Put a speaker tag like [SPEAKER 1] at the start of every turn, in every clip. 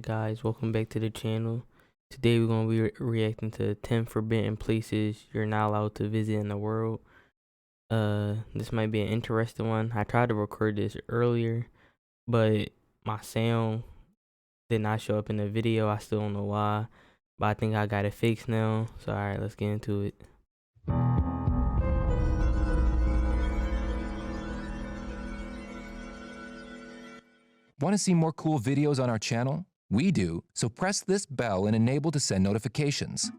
[SPEAKER 1] guys, welcome back to the channel. Today we're going to be reacting to 10 forbidden places you're not allowed to visit in the world. This might be an interesting one. I tried to record this earlier, but my sound did not show up in the video. I still don't know why, but I think I got it fixed now. So alright, let's get into it.
[SPEAKER 2] Want to see more cool videos on our channel? We do, so press this bell and enable to send notifications.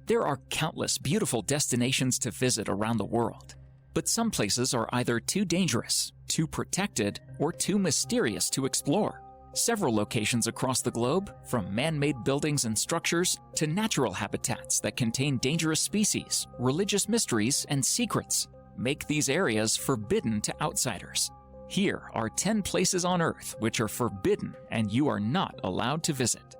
[SPEAKER 3] There are countless beautiful destinations to visit around the world, but some places are either too dangerous, too protected, or too mysterious to explore. Several locations across the globe, from man-made buildings and structures to natural habitats that contain dangerous species, religious mysteries, and secrets, make these areas forbidden to outsiders. Here are 10 places on Earth which are forbidden and you are not allowed to visit.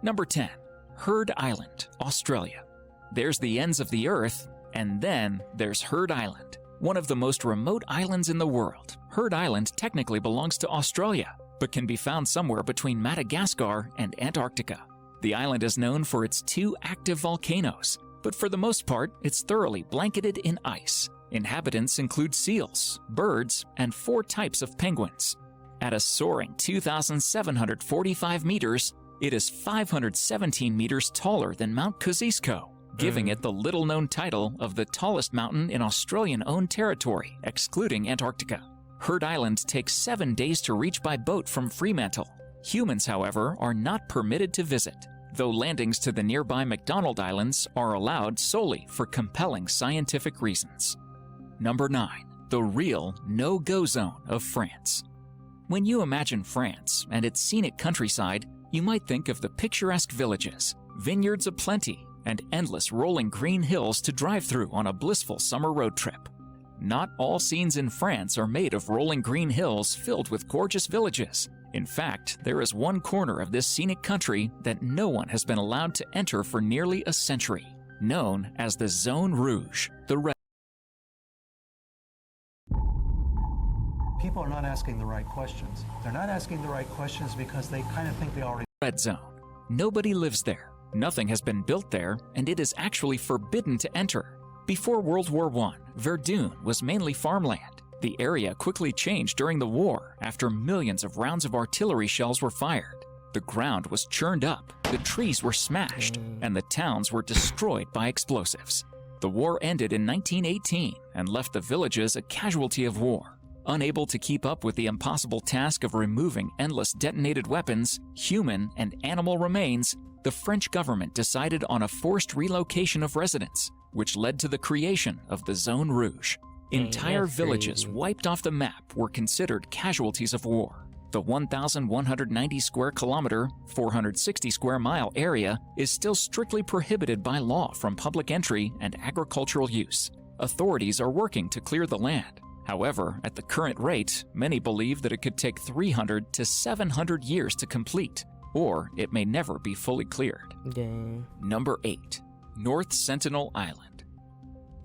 [SPEAKER 3] Number 10. Heard Island, Australia. There's the ends of the Earth, and then there's Heard Island, one of the most remote islands in the world. Heard Island technically belongs to Australia, but can be found somewhere between Madagascar and Antarctica. The island is known for its 2 active volcanoes, but for the most part, it's thoroughly blanketed in ice. Inhabitants include seals, birds, and 4 types of penguins. At a soaring 2,745 meters, it is 517 meters taller than Mount Kosciuszko, giving it the little-known title of the tallest mountain in Australian-owned territory, excluding Antarctica. Heard Island takes 7 days to reach by boat from Fremantle. Humans, however, are not permitted to visit, though landings to the nearby McDonald Islands are allowed solely for compelling scientific reasons. Number 9. The real no-go zone of France. When you imagine France and its scenic countryside, you might think of the picturesque villages, vineyards aplenty, and endless rolling green hills to drive through on a blissful summer road trip. Not all scenes in France are made of rolling green hills filled with gorgeous villages. In fact, there is one corner of this scenic country that no one has been allowed to enter for nearly a century, known as the Zone Rouge, the Red.
[SPEAKER 4] People are not asking the right questions. They're not asking the right questions because they kind of think they already.
[SPEAKER 3] Red Zone. Nobody lives there. Nothing has been built there, and it is actually forbidden to enter. Before World War I, Verdun was mainly farmland. The area quickly changed during the war after millions of rounds of artillery shells were fired. The ground was churned up, the trees were smashed, and the towns were destroyed by explosives. The war ended in 1918 and left the villages a casualty of war. Unable to keep up with the impossible task of removing endless detonated weapons, human and animal remains, the French government decided on a forced relocation of residents, which led to the creation of the Zone Rouge. Entire villages wiped off the map were considered casualties of war. The 1,190 square kilometer, 460 square mile area is still strictly prohibited by law from public entry and agricultural use. Authorities are working to clear the land. However, at the current rate, many believe that it could take 300 to 700 years to complete, or it may never be fully cleared. Number 8. North Sentinel Island.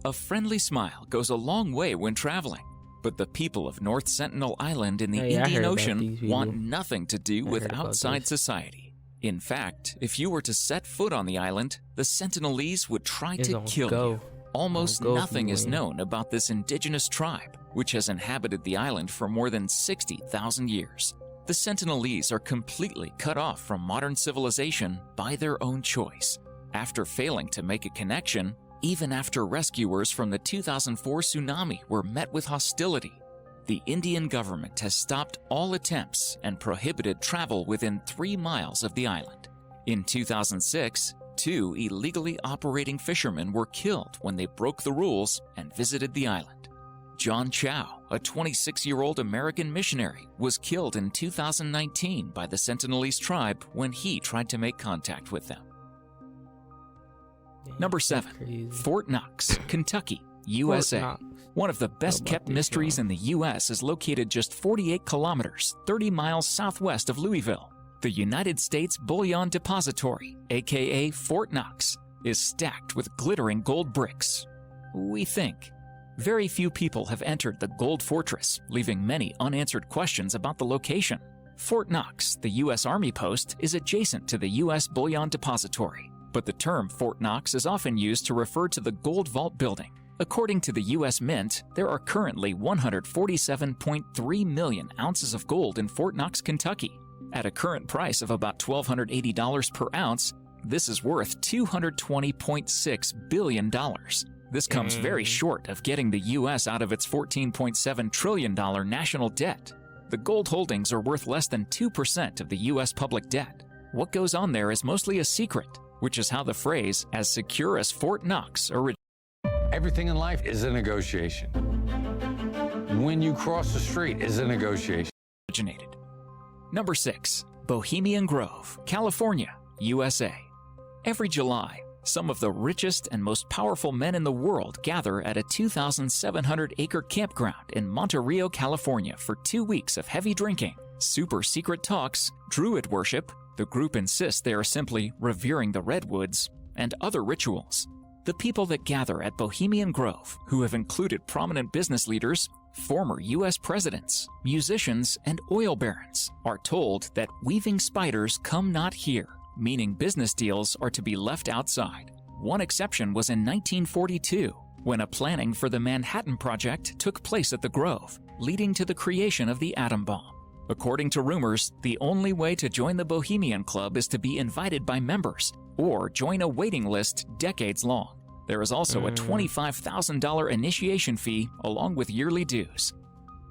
[SPEAKER 3] A friendly smile goes a long way when traveling, but the people of North Sentinel Island in the Indian Ocean want nothing to do with outside society. In fact, if you were to set foot on the island, the Sentinelese would try to kill you. Almost nothing is known about this indigenous tribe, which has inhabited the island for more than 60,000 years. The Sentinelese are completely cut off from modern civilization by their own choice. After failing to make a connection, even after rescuers from the 2004 tsunami were met with hostility, the Indian government has stopped all attempts and prohibited travel within 3 miles of the island. In 2006, 2 illegally operating fishermen were killed when they broke the rules and visited the island. John Chow, a 26-year-old American missionary, was killed in 2019 by the Sentinelese tribe when he tried to make contact with them. Number 7. Fort Knox, Kentucky, USA. One of the best-kept mysteries in the U.S. is located just 48 kilometers, 30 miles southwest of Louisville. The United States Bullion Depository, aka Fort Knox, is stacked with glittering gold bricks. We think. Very few people have entered the Gold Fortress, leaving many unanswered questions about the location. Fort Knox, the U.S. Army post, is adjacent to the U.S. Bullion Depository, but the term Fort Knox is often used to refer to the Gold Vault building. According to the U.S. Mint, there are currently 147.3 million ounces of gold in Fort Knox, Kentucky. At a current price of about $1,280 per ounce, this is worth $220.6 billion. This comes very short of getting the U.S. out of its $14.7 trillion national debt. The gold holdings are worth less than 2% of the U.S. public debt. What goes on there is mostly a secret, which is how the phrase, as secure as Fort Knox, originated.
[SPEAKER 5] Everything in life is a negotiation. When you cross the street is a negotiation.
[SPEAKER 3] Number 6. Bohemian Grove, California, USA. Every July, some of the richest and most powerful men in the world gather at a 2,700-acre campground in Monterey, California for 2 weeks of heavy drinking, super secret talks, druid worship, the group insists they are simply revering the redwoods, and other rituals. The people that gather at Bohemian Grove, who have included prominent business leaders, former U.S. presidents, musicians, and oil barons, are told that weaving spiders come not here, meaning business deals are to be left outside. One exception was in 1942, when a planning for the Manhattan Project took place at the Grove, leading to the creation of the atom bomb. According to rumors, the only way to join the Bohemian Club is to be invited by members, or join a waiting list decades long. There is also a $25,000 initiation fee along with yearly dues.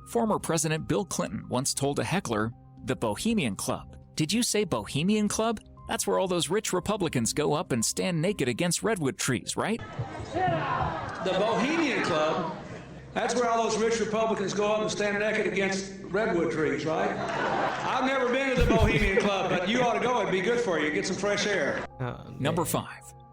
[SPEAKER 3] Former President Bill Clinton once told a heckler, "The Bohemian Club. Did you say Bohemian Club? That's where all those rich Republicans go up and stand naked against redwood trees, right?"
[SPEAKER 6] The Bohemian Club, that's where all those rich Republicans go up and stand naked against redwood trees, right? I've never been to the Bohemian Club, but you ought to go. It'd be good for you. Get some fresh air.
[SPEAKER 3] Number 5.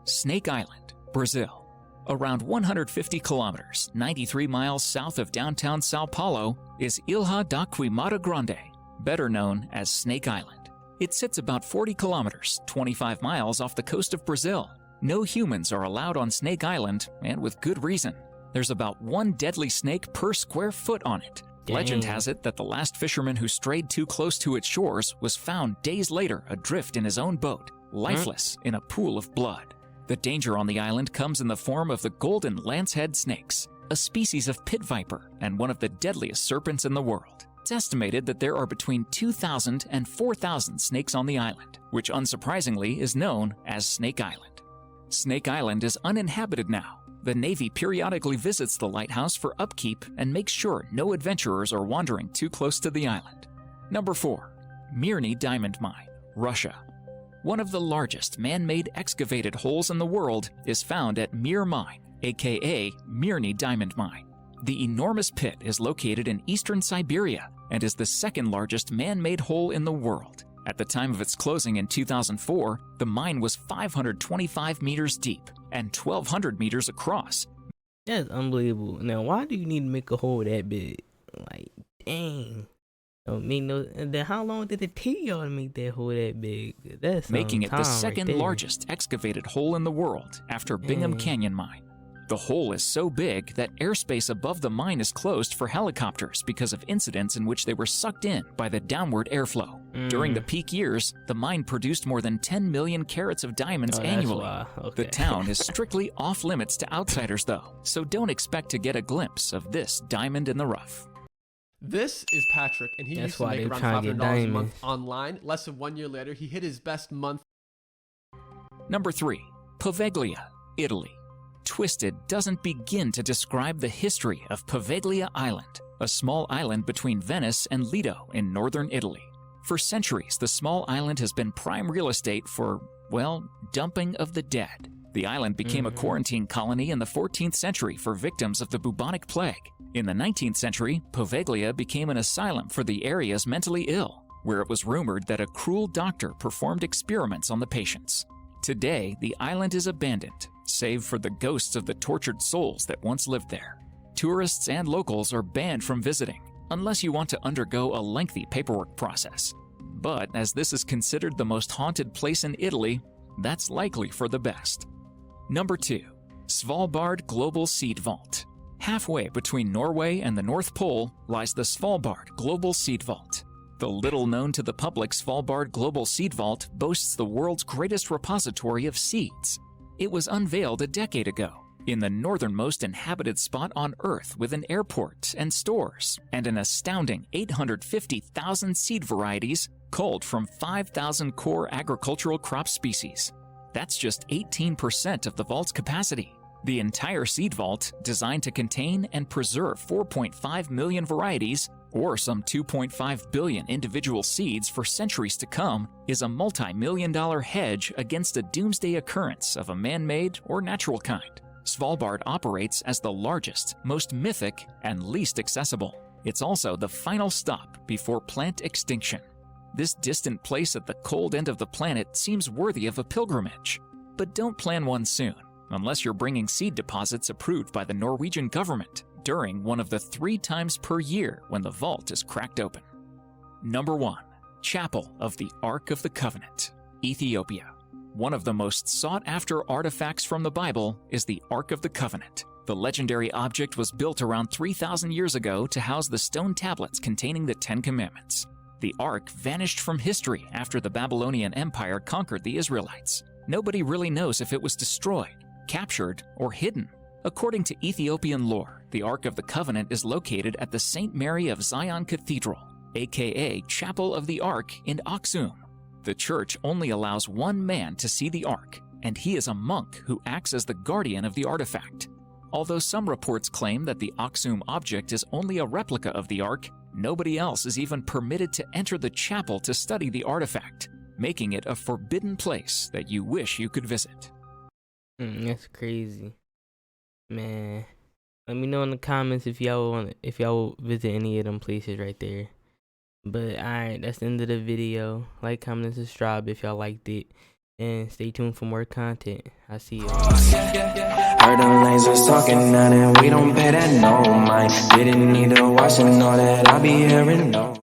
[SPEAKER 3] Snake Island, Brazil. Around 150 kilometers, 93 miles south of downtown Sao Paulo, is Ilha da Queimada Grande, better known as Snake Island. It sits about 40 kilometers, 25 miles off the coast of Brazil. No humans are allowed on Snake Island, and with good reason. There's about one deadly snake per square foot on it.
[SPEAKER 1] Dang.
[SPEAKER 3] Legend has it that the last fisherman who strayed too close to its shores was found days later adrift in his own boat, lifeless in a pool of blood. The danger on the island comes in the form of the golden lancehead snakes, a species of pit viper and one of the deadliest serpents in the world. It's estimated that there are between 2,000 and 4,000 snakes on the island, which unsurprisingly is known as Snake Island. Snake Island is uninhabited now. The Navy periodically visits the lighthouse for upkeep and makes sure no adventurers are wandering too close to the island. Number 4. Mirny Diamond Mine, Russia. One of the largest man-made excavated holes in the world is found at Mir Mine, aka Mirny Diamond Mine. The enormous pit is located in eastern Siberia and is the second largest man-made hole in the world. At the time of its closing in 2004, the mine was 525 meters deep and 1,200 meters across.
[SPEAKER 1] That's unbelievable. Now, why do you need to make a hole that big? Like, dang. Don't make no. Then how long did it take y'all to make that hole that big? That's
[SPEAKER 3] making it the second
[SPEAKER 1] right
[SPEAKER 3] largest excavated hole in the world after Bingham Canyon Mine. The hole is so big that airspace above the mine is closed for helicopters because of incidents in which they were sucked in by the downward airflow. During the peak years, the mine produced more than 10 million carats of diamonds annually.
[SPEAKER 1] Okay.
[SPEAKER 3] The town is strictly off limits to outsiders though, so don't expect to get a glimpse of this diamond in the rough.
[SPEAKER 7] This is Patrick, and he
[SPEAKER 1] That's
[SPEAKER 7] used to
[SPEAKER 1] why
[SPEAKER 7] make
[SPEAKER 1] they
[SPEAKER 7] around
[SPEAKER 1] tryna get
[SPEAKER 7] $500 a
[SPEAKER 1] diamonds.
[SPEAKER 7] month online. Less than 1 year later, he hit his best month.
[SPEAKER 3] Number 3. Paveglia, Italy. Twisted doesn't begin to describe the history of Paveglia Island, a small island between Venice and Lido in northern Italy. For centuries, the small island has been prime real estate for, well, dumping of the dead. The island became a quarantine colony in the 14th century for victims of the bubonic plague. In the 19th century, Paveglia became an asylum for the area's mentally ill, where it was rumored that a cruel doctor performed experiments on the patients. Today, the island is abandoned, save for the ghosts of the tortured souls that once lived there. Tourists and locals are banned from visiting, unless you want to undergo a lengthy paperwork process. But as this is considered the most haunted place in Italy, that's likely for the best. Number 2. Svalbard Global Seed Vault. Halfway between Norway and the North Pole lies the Svalbard Global Seed Vault. The little-known to the public Svalbard Global Seed Vault boasts the world's greatest repository of seeds. It was unveiled a decade ago in the northernmost inhabited spot on Earth with an airport and stores, and an astounding 850,000 seed varieties culled from 5,000 core agricultural crop species. That's just 18% of the vault's capacity. The entire seed vault, designed to contain and preserve 4.5 million varieties, or some 2.5 billion individual seeds for centuries to come, is a multi-million-dollar hedge against a doomsday occurrence of a man-made or natural kind. Svalbard operates as the largest, most mythic, and least accessible. It's also the final stop before plant extinction. This distant place at the cold end of the planet seems worthy of a pilgrimage. But don't plan one soon, unless you're bringing seed deposits approved by the Norwegian government during one of the 3 times per year when the vault is cracked open. Number 1. Chapel of the Ark of the Covenant, Ethiopia. One of the most sought-after artifacts from the Bible is the Ark of the Covenant. The legendary object was built around 3,000 years ago to house the stone tablets containing the 10 Commandments. The Ark vanished from history after the Babylonian Empire conquered the Israelites. Nobody really knows if it was destroyed, captured, or hidden. According to Ethiopian lore, the Ark of the Covenant is located at the St. Mary of Zion Cathedral, aka Chapel of the Ark in Aksum. The church only allows one man to see the Ark, and he is a monk who acts as the guardian of the artifact. Although some reports claim that the Aksum object is only a replica of the Ark, nobody else is even permitted to enter the chapel to study the artifact, making it a forbidden place that you wish you could visit.
[SPEAKER 1] That's crazy, man. Let me know in the comments if y'all visit any of them places right there. But alright, that's the end of the video. Like, comment, and subscribe if y'all liked it, and stay tuned for more content. I'll see you.
[SPEAKER 8] Heard them lasers talking now, and we don't pay that no mind. Didn't need to watch and all that. I'll be hearing no.